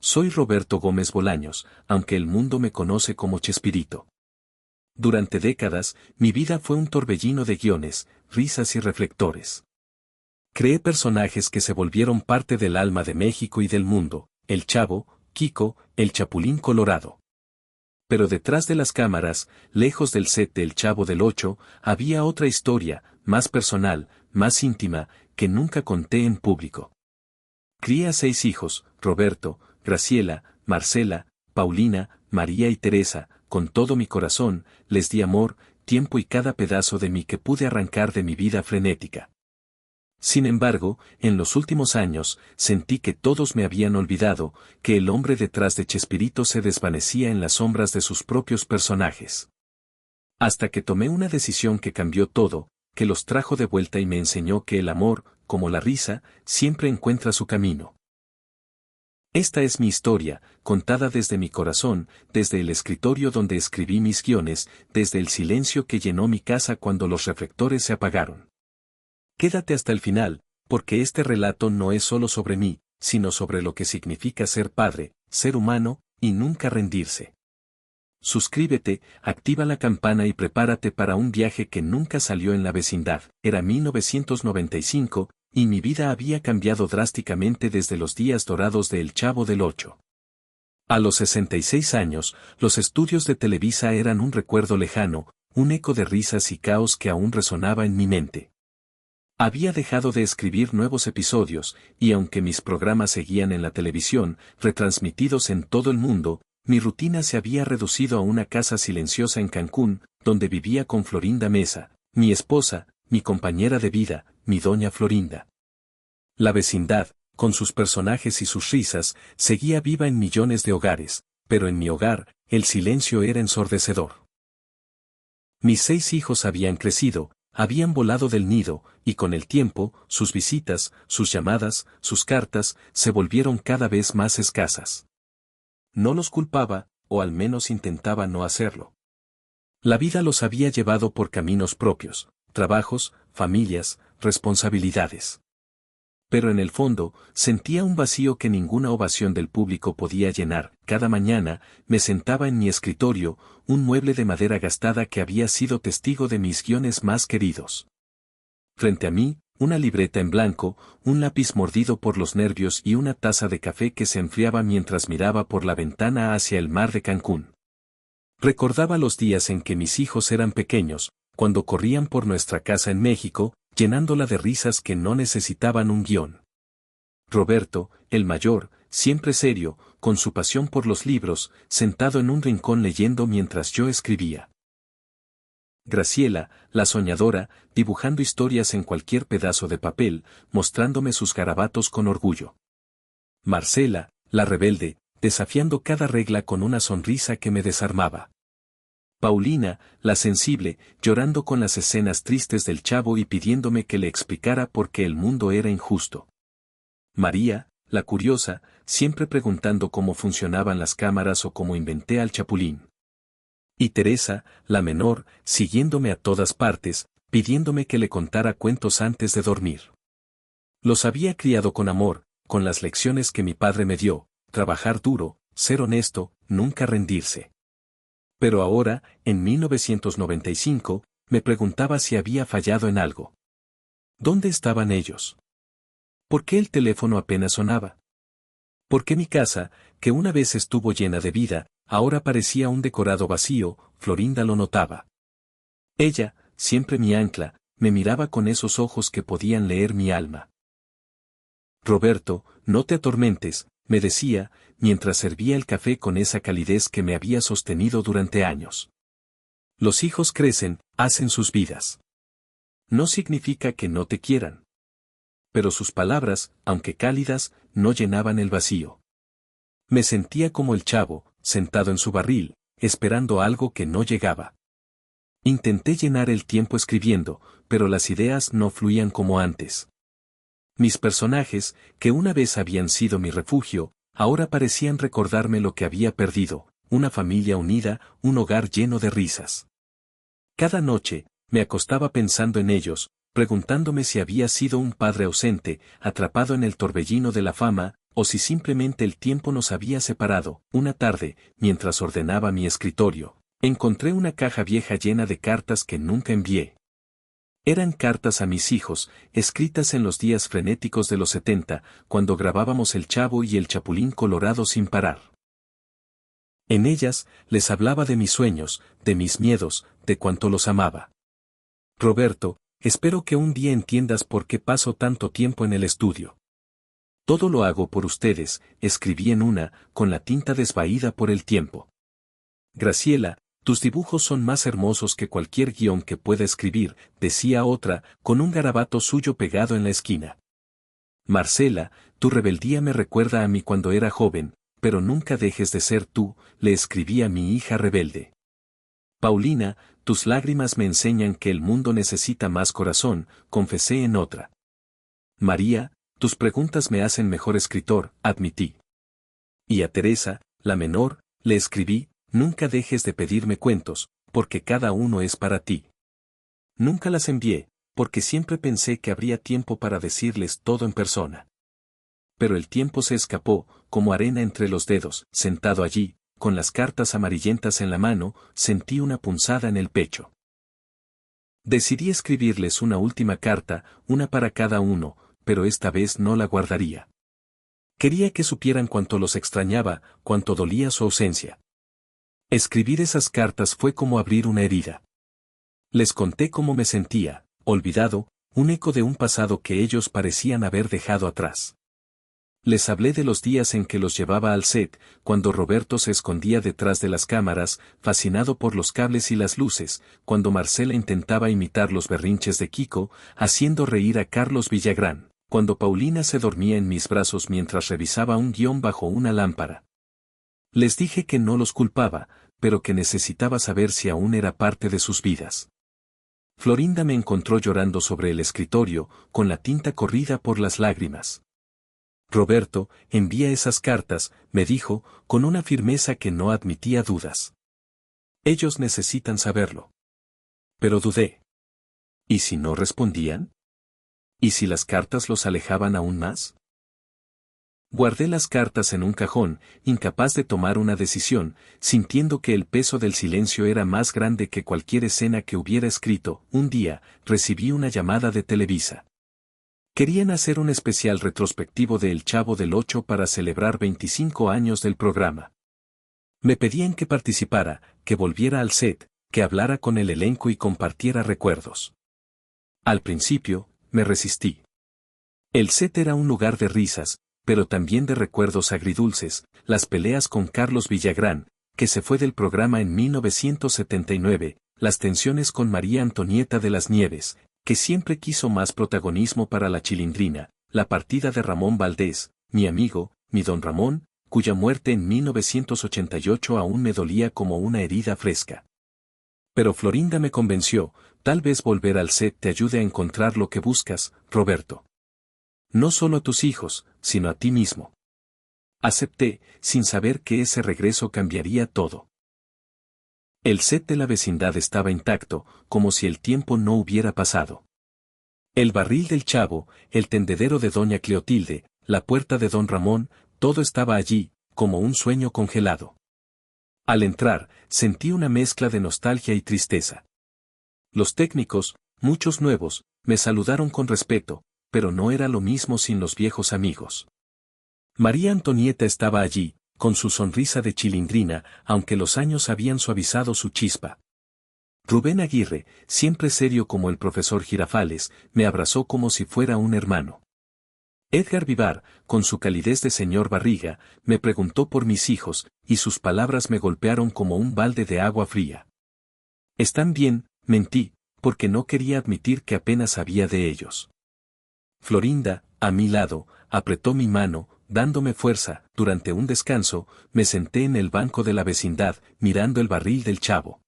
Soy Roberto Gómez Bolaños, aunque el mundo me conoce como Chespirito. Durante décadas, mi vida fue un torbellino de guiones, risas y reflectores. Creé personajes que se volvieron parte del alma de México y del mundo: el Chavo, Kiko, el Chapulín Colorado. Pero detrás de las cámaras, lejos del set del Chavo del Ocho, había otra historia, más personal, más íntima, que nunca conté en público. Crié a 6 hijos: Roberto, Graciela, Marcela, Paulina, María y Teresa. Con todo mi corazón, les di amor, tiempo y cada pedazo de mí que pude arrancar de mi vida frenética. Sin embargo, en los últimos años, sentí que todos me habían olvidado, que el hombre detrás de Chespirito se desvanecía en las sombras de sus propios personajes. Hasta que tomé una decisión que cambió todo, que los trajo de vuelta y me enseñó que el amor, como la risa, siempre encuentra su camino. Esta es mi historia, contada desde mi corazón, desde el escritorio donde escribí mis guiones, desde el silencio que llenó mi casa cuando los reflectores se apagaron. Quédate hasta el final, porque este relato no es solo sobre mí, sino sobre lo que significa ser padre, ser humano, y nunca rendirse. Suscríbete, activa la campana y prepárate para un viaje que nunca salió en la vecindad. Era 1995, y mi vida había cambiado drásticamente desde los días dorados de El Chavo del Ocho. A los 66 años, los estudios de Televisa eran un recuerdo lejano, un eco de risas y caos que aún resonaba en mi mente. Había dejado de escribir nuevos episodios, y aunque mis programas seguían en la televisión, retransmitidos en todo el mundo, mi rutina se había reducido a una casa silenciosa en Cancún, donde vivía con Florinda Mesa, mi esposa, mi compañera de vida, mi doña Florinda. La vecindad, con sus personajes y sus risas, seguía viva en millones de hogares, pero en mi hogar, el silencio era ensordecedor. Mis 6 hijos habían crecido, habían volado del nido, y con el tiempo, sus visitas, sus llamadas, sus cartas, se volvieron cada vez más escasas. No los culpaba, o al menos intentaba no hacerlo. La vida los había llevado por caminos propios, trabajos, familias, responsabilidades. Pero en el fondo, sentía un vacío que ninguna ovación del público podía llenar. Cada mañana, me sentaba en mi escritorio, un mueble de madera gastada que había sido testigo de mis guiones más queridos. Frente a mí, una libreta en blanco, un lápiz mordido por los nervios y una taza de café que se enfriaba mientras miraba por la ventana hacia el mar de Cancún. Recordaba los días en que mis hijos eran pequeños, cuando corrían por nuestra casa en México, llenándola de risas que no necesitaban un guión. Roberto, el mayor, siempre serio, con su pasión por los libros, sentado en un rincón leyendo mientras yo escribía. Graciela, la soñadora, dibujando historias en cualquier pedazo de papel, mostrándome sus garabatos con orgullo. Marcela, la rebelde, desafiando cada regla con una sonrisa que me desarmaba. Paulina, la sensible, llorando con las escenas tristes del Chavo y pidiéndome que le explicara por qué el mundo era injusto. María, la curiosa, siempre preguntando cómo funcionaban las cámaras o cómo inventé al Chapulín. Y Teresa, la menor, siguiéndome a todas partes, pidiéndome que le contara cuentos antes de dormir. Los había criado con amor, con las lecciones que mi padre me dio: trabajar duro, ser honesto, nunca rendirse. Pero ahora, en 1995, me preguntaba si había fallado en algo. ¿Dónde estaban ellos? ¿Por qué el teléfono apenas sonaba? ¿Por qué mi casa, que una vez estuvo llena de vida, ahora parecía un decorado vacío? Florinda lo notaba. Ella, siempre mi ancla, me miraba con esos ojos que podían leer mi alma. Roberto, no te atormentes, me decía, mientras servía el café con esa calidez que me había sostenido durante años. Los hijos crecen, hacen sus vidas. No significa que no te quieran. Pero sus palabras, aunque cálidas, no llenaban el vacío. Me sentía como el Chavo, sentado en su barril, esperando algo que no llegaba. Intenté llenar el tiempo escribiendo, pero las ideas no fluían como antes. Mis personajes, que una vez habían sido mi refugio, ahora parecían recordarme lo que había perdido: una familia unida, un hogar lleno de risas. Cada noche, me acostaba pensando en ellos, preguntándome si había sido un padre ausente, atrapado en el torbellino de la fama, o si simplemente el tiempo nos había separado. Una tarde, mientras ordenaba mi escritorio, encontré una caja vieja llena de cartas que nunca envié. Eran cartas a mis hijos, escritas en los días frenéticos de los 70, cuando grabábamos El Chavo y El Chapulín Colorado sin parar. En ellas, les hablaba de mis sueños, de mis miedos, de cuánto los amaba. Roberto, espero que un día entiendas por qué paso tanto tiempo en el estudio. Todo lo hago por ustedes, escribí en una, con la tinta desvaída por el tiempo. Graciela, tus dibujos son más hermosos que cualquier guión que pueda escribir, decía otra, con un garabato suyo pegado en la esquina. Marcela, tu rebeldía me recuerda a mí cuando era joven, pero nunca dejes de ser tú, le escribí a mi hija rebelde. Paulina, tus lágrimas me enseñan que el mundo necesita más corazón, confesé en otra. María, tus preguntas me hacen mejor escritor, admití. Y a Teresa, la menor, le escribí, nunca dejes de pedirme cuentos, porque cada uno es para ti. Nunca las envié, porque siempre pensé que habría tiempo para decirles todo en persona. Pero el tiempo se escapó, como arena entre los dedos, sentado allí, con las cartas amarillentas en la mano, sentí una punzada en el pecho. Decidí escribirles una última carta, una para cada uno, pero esta vez no la guardaría. Quería que supieran cuánto los extrañaba, cuánto dolía su ausencia. Escribir esas cartas fue como abrir una herida. Les conté cómo me sentía, olvidado, un eco de un pasado que ellos parecían haber dejado atrás. Les hablé de los días en que los llevaba al set, cuando Roberto se escondía detrás de las cámaras, fascinado por los cables y las luces, cuando Marcela intentaba imitar los berrinches de Kiko, haciendo reír a Carlos Villagrán, cuando Paulina se dormía en mis brazos mientras revisaba un guión bajo una lámpara. Les dije que no los culpaba, pero que necesitaba saber si aún era parte de sus vidas. Florinda me encontró llorando sobre el escritorio, con la tinta corrida por las lágrimas. Roberto, envía esas cartas, me dijo, con una firmeza que no admitía dudas. Ellos necesitan saberlo. Pero dudé. ¿Y si no respondían? ¿Y si las cartas los alejaban aún más? Guardé las cartas en un cajón, incapaz de tomar una decisión, sintiendo que el peso del silencio era más grande que cualquier escena que hubiera escrito. Un día, recibí una llamada de Televisa. Querían hacer un especial retrospectivo de El Chavo del Ocho para celebrar 25 años del programa. Me pedían que participara, que volviera al set, que hablara con el elenco y compartiera recuerdos. Al principio, me resistí. El set era un lugar de risas, pero también de recuerdos agridulces, las peleas con Carlos Villagrán, que se fue del programa en 1979, las tensiones con María Antonieta de las Nieves, que siempre quiso más protagonismo para la Chilindrina, la partida de Ramón Valdés, mi amigo, mi don Ramón, cuya muerte en 1988 aún me dolía como una herida fresca. Pero Florinda me convenció, tal vez volver al set te ayude a encontrar lo que buscas, Roberto. No solo a tus hijos, sino a ti mismo. Acepté, sin saber que ese regreso cambiaría todo. El set de la vecindad estaba intacto, como si el tiempo no hubiera pasado. El barril del Chavo, el tendedero de doña Cleotilde, la puerta de don Ramón, todo estaba allí, como un sueño congelado. Al entrar, sentí una mezcla de nostalgia y tristeza. Los técnicos, muchos nuevos, me saludaron con respeto, pero no era lo mismo sin los viejos amigos. María Antonieta estaba allí, con su sonrisa de chilindrina, aunque los años habían suavizado su chispa. Rubén Aguirre, siempre serio como el profesor Girafales, me abrazó como si fuera un hermano. Edgar Vivar, con su calidez de señor Barriga, me preguntó por mis hijos, y sus palabras me golpearon como un balde de agua fría. ¿Están bien?, mentí, porque no quería admitir que apenas sabía de ellos. Florinda, a mi lado, apretó mi mano, dándome fuerza. Durante un descanso, me senté en el banco de la vecindad, mirando el barril del Chavo.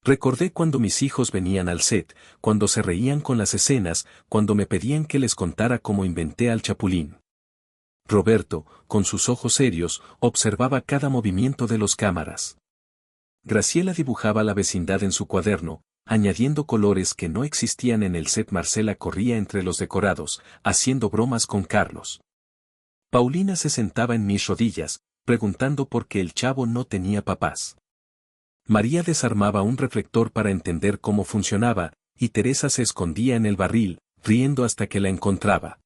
Recordé cuando mis hijos venían al set, cuando se reían con las escenas, cuando me pedían que les contara cómo inventé al Chapulín. Roberto, con sus ojos serios, observaba cada movimiento de los cámaras. Graciela dibujaba la vecindad en su cuaderno, añadiendo colores que no existían en el set. Marcela corría entre los decorados, haciendo bromas con Carlos. Paulina se sentaba en mis rodillas, preguntando por qué el chavo no tenía papás. María desarmaba un reflector para entender cómo funcionaba, y Teresa se escondía en el barril, riendo hasta que la encontraba.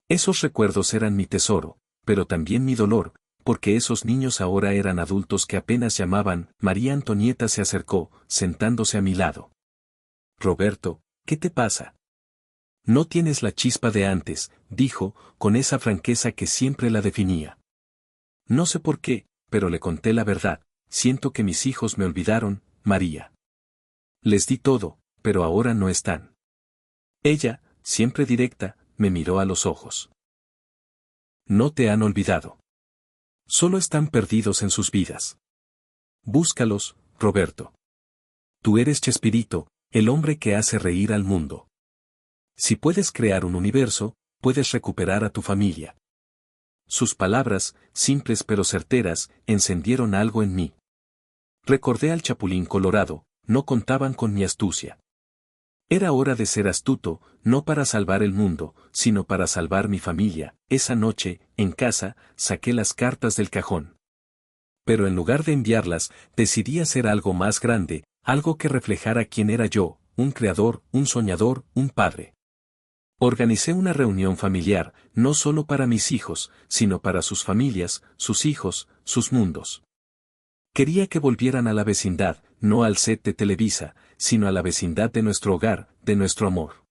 Esos recuerdos eran mi tesoro, pero también mi dolor, porque esos niños ahora eran adultos que apenas llamaban. María Antonieta se acercó, sentándose a mi lado. Roberto, ¿qué te pasa? No tienes la chispa de antes, dijo, con esa franqueza que siempre la definía. No sé por qué, pero le conté la verdad. Siento que mis hijos me olvidaron, María. Les di todo, pero ahora no están. Ella, siempre directa, me miró a los ojos. No te han olvidado. Solo están perdidos en sus vidas. Búscalos, Roberto. Tú eres Chespirito, el hombre que hace reír al mundo. Si puedes crear un universo, puedes recuperar a tu familia. Sus palabras, simples pero certeras, encendieron algo en mí. Recordé al Chapulín Colorado, no contaban con mi astucia. Era hora de ser astuto, no para salvar el mundo, sino para salvar mi familia. Esa noche, en casa, saqué las cartas del cajón. Pero en lugar de enviarlas, decidí hacer algo más grande, algo que reflejara quién era yo, un creador, un soñador, un padre. Organicé una reunión familiar, no solo para mis hijos, sino para sus familias, sus hijos, sus mundos. Quería que volvieran a la vecindad, no al set de Televisa, sino a la vecindad de nuestro hogar, de nuestro amor.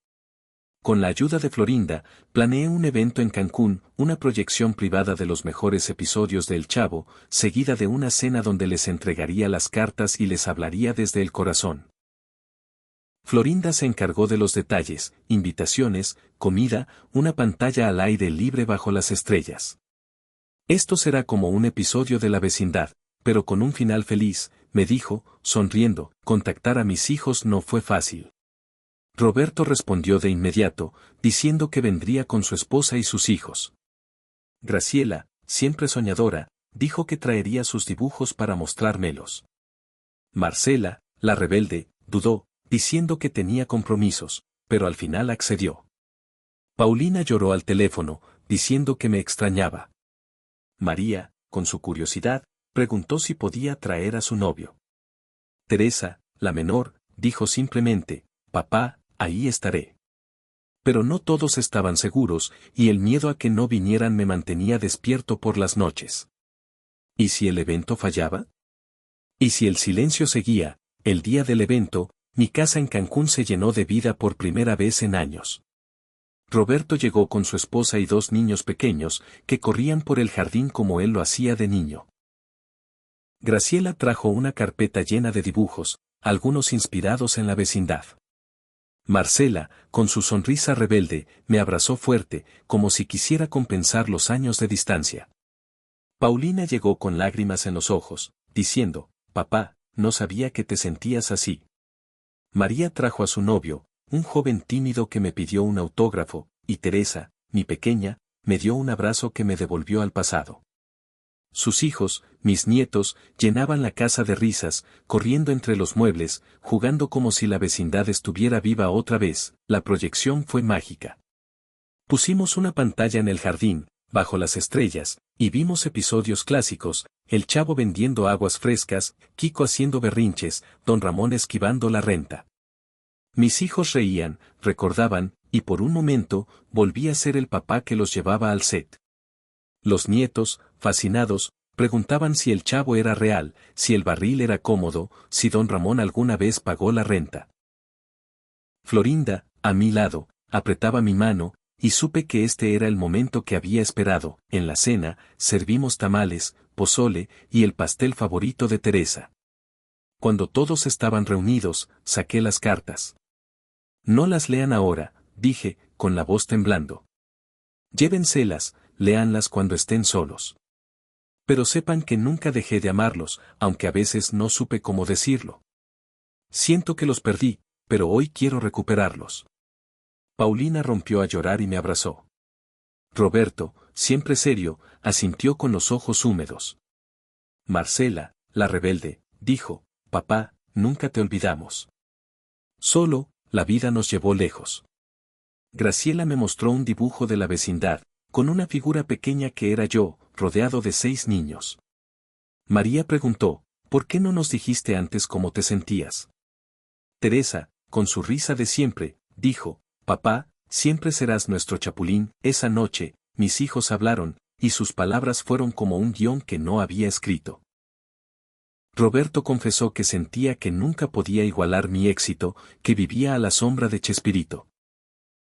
Con la ayuda de Florinda, planeé un evento en Cancún, una proyección privada de los mejores episodios de El Chavo, seguida de una cena donde les entregaría las cartas y les hablaría desde el corazón. Florinda se encargó de los detalles, invitaciones, comida, una pantalla al aire libre bajo las estrellas. Esto será como un episodio de la vecindad, pero con un final feliz, me dijo, sonriendo. Contactar a mis hijos no fue fácil. Roberto respondió de inmediato, diciendo que vendría con su esposa y sus hijos. Graciela, siempre soñadora, dijo que traería sus dibujos para mostrármelos. Marcela, la rebelde, dudó, diciendo que tenía compromisos, pero al final accedió. Paulina lloró al teléfono, diciendo que me extrañaba. María, con su curiosidad, preguntó si podía traer a su novio. Teresa, la menor, dijo simplemente, papá, ahí estaré. Pero no todos estaban seguros, y el miedo a que no vinieran me mantenía despierto por las noches. ¿Y si el evento fallaba? ¿Y si el silencio seguía? El día del evento, mi casa en Cancún se llenó de vida por primera vez en años. Roberto llegó con su esposa y dos niños pequeños, que corrían por el jardín como él lo hacía de niño. Graciela trajo una carpeta llena de dibujos, algunos inspirados en la vecindad. Marcela, con su sonrisa rebelde, me abrazó fuerte, como si quisiera compensar los años de distancia. Paulina llegó con lágrimas en los ojos, diciendo, papá, no sabía que te sentías así. María trajo a su novio, un joven tímido que me pidió un autógrafo, y Teresa, mi pequeña, me dio un abrazo que me devolvió al pasado. Sus hijos, mis nietos, llenaban la casa de risas, corriendo entre los muebles, jugando como si la vecindad estuviera viva otra vez. La proyección fue mágica. Pusimos una pantalla en el jardín, bajo las estrellas, y vimos episodios clásicos, el Chavo vendiendo aguas frescas, Kiko haciendo berrinches, Don Ramón esquivando la renta. Mis hijos reían, recordaban, y por un momento, volví a ser el papá que los llevaba al set. Los nietos, fascinados, preguntaban si el Chavo era real, si el barril era cómodo, si Don Ramón alguna vez pagó la renta. Florinda, a mi lado, apretaba mi mano, y supe que este era el momento que había esperado. En la cena, servimos tamales, pozole, y el pastel favorito de Teresa. Cuando todos estaban reunidos, saqué las cartas. No las lean ahora, dije, con la voz temblando. Llévenselas, léanlas cuando estén solos. Pero sepan que nunca dejé de amarlos, aunque a veces no supe cómo decirlo. Siento que los perdí, pero hoy quiero recuperarlos. Paulina rompió a llorar y me abrazó. Roberto, siempre serio, asintió con los ojos húmedos. Marcela, la rebelde, dijo, papá, nunca te olvidamos. Solo, la vida nos llevó lejos. Graciela me mostró un dibujo de la vecindad, con una figura pequeña que era yo, rodeado de 6 niños. María preguntó, ¿por qué no nos dijiste antes cómo te sentías? Teresa, con su risa de siempre, dijo, papá, siempre serás nuestro chapulín. Esa noche, mis hijos hablaron, y sus palabras fueron como un guión que no había escrito. Roberto confesó que sentía que nunca podía igualar mi éxito, que vivía a la sombra de Chespirito.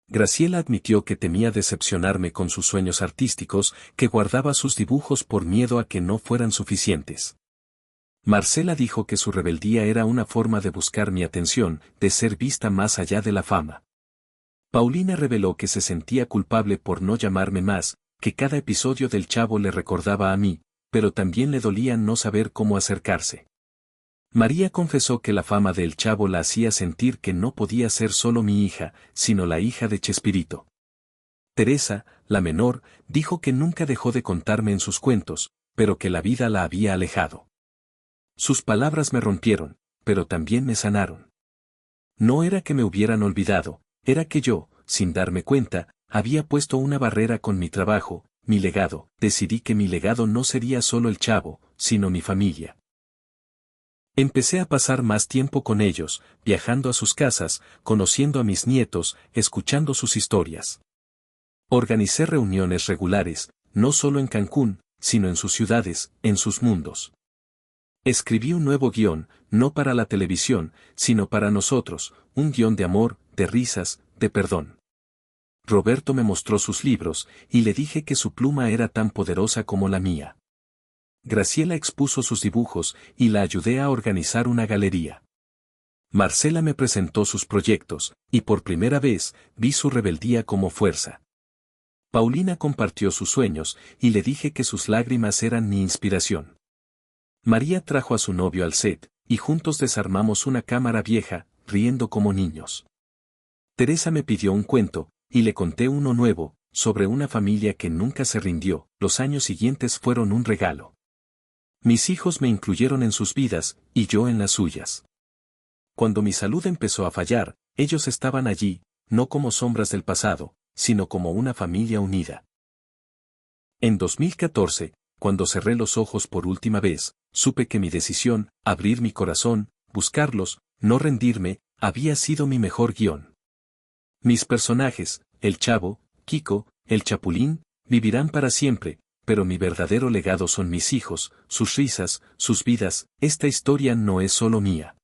Graciela admitió que temía decepcionarme con sus sueños artísticos, que guardaba sus dibujos por miedo a que no fueran suficientes. Marcela dijo que su rebeldía era una forma de buscar mi atención, de ser vista más allá de la fama. Paulina reveló que se sentía culpable por no llamarme más, que cada episodio del Chavo le recordaba a mí, pero también le dolía no saber cómo acercarse. María confesó que la fama del Chavo la hacía sentir que no podía ser solo mi hija, sino la hija de Chespirito. Teresa, la menor, dijo que nunca dejó de contarme en sus cuentos, pero que la vida la había alejado. Sus palabras me rompieron, pero también me sanaron. No era que me hubieran olvidado, era que yo, sin darme cuenta, había puesto una barrera con mi trabajo, mi legado. Decidí que mi legado no sería solo el Chavo, sino mi familia. Empecé a pasar más tiempo con ellos, viajando a sus casas, conociendo a mis nietos, escuchando sus historias. Organicé reuniones regulares, no solo en Cancún, sino en sus ciudades, en sus mundos. Escribí un nuevo guión, no para la televisión, sino para nosotros, un guión de amor, de risas, de perdón. Roberto me mostró sus libros, y le dije que su pluma era tan poderosa como la mía. Graciela expuso sus dibujos, y la ayudé a organizar una galería. Marcela me presentó sus proyectos, y por primera vez, vi su rebeldía como fuerza. Paulina compartió sus sueños, y le dije que sus lágrimas eran mi inspiración. María trajo a su novio al set, y juntos desarmamos una cámara vieja, riendo como niños. Teresa me pidió un cuento, y le conté uno nuevo, sobre una familia que nunca se rindió. Los años siguientes fueron un regalo. Mis hijos me incluyeron en sus vidas, y yo en las suyas. Cuando mi salud empezó a fallar, ellos estaban allí, no como sombras del pasado, sino como una familia unida. En 2014, cuando cerré los ojos por última vez, supe que mi decisión, abrir mi corazón, buscarlos, no rendirme, había sido mi mejor guión. Mis personajes, el Chavo, Kiko, el Chapulín, vivirán para siempre, pero mi verdadero legado son mis hijos, sus risas, sus vidas. Esta historia no es solo mía.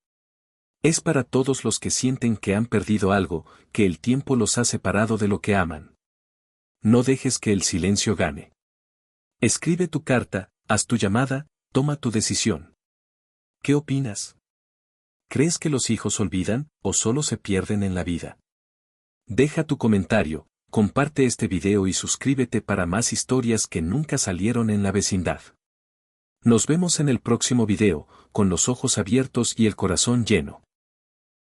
Es para todos los que sienten que han perdido algo, que el tiempo los ha separado de lo que aman. No dejes que el silencio gane. Escribe tu carta, haz tu llamada, toma tu decisión. ¿Qué opinas? ¿Crees que los hijos olvidan, o solo se pierden en la vida? Deja tu comentario, comparte este video y suscríbete para más historias que nunca salieron en la vecindad. Nos vemos en el próximo video, con los ojos abiertos y el corazón lleno.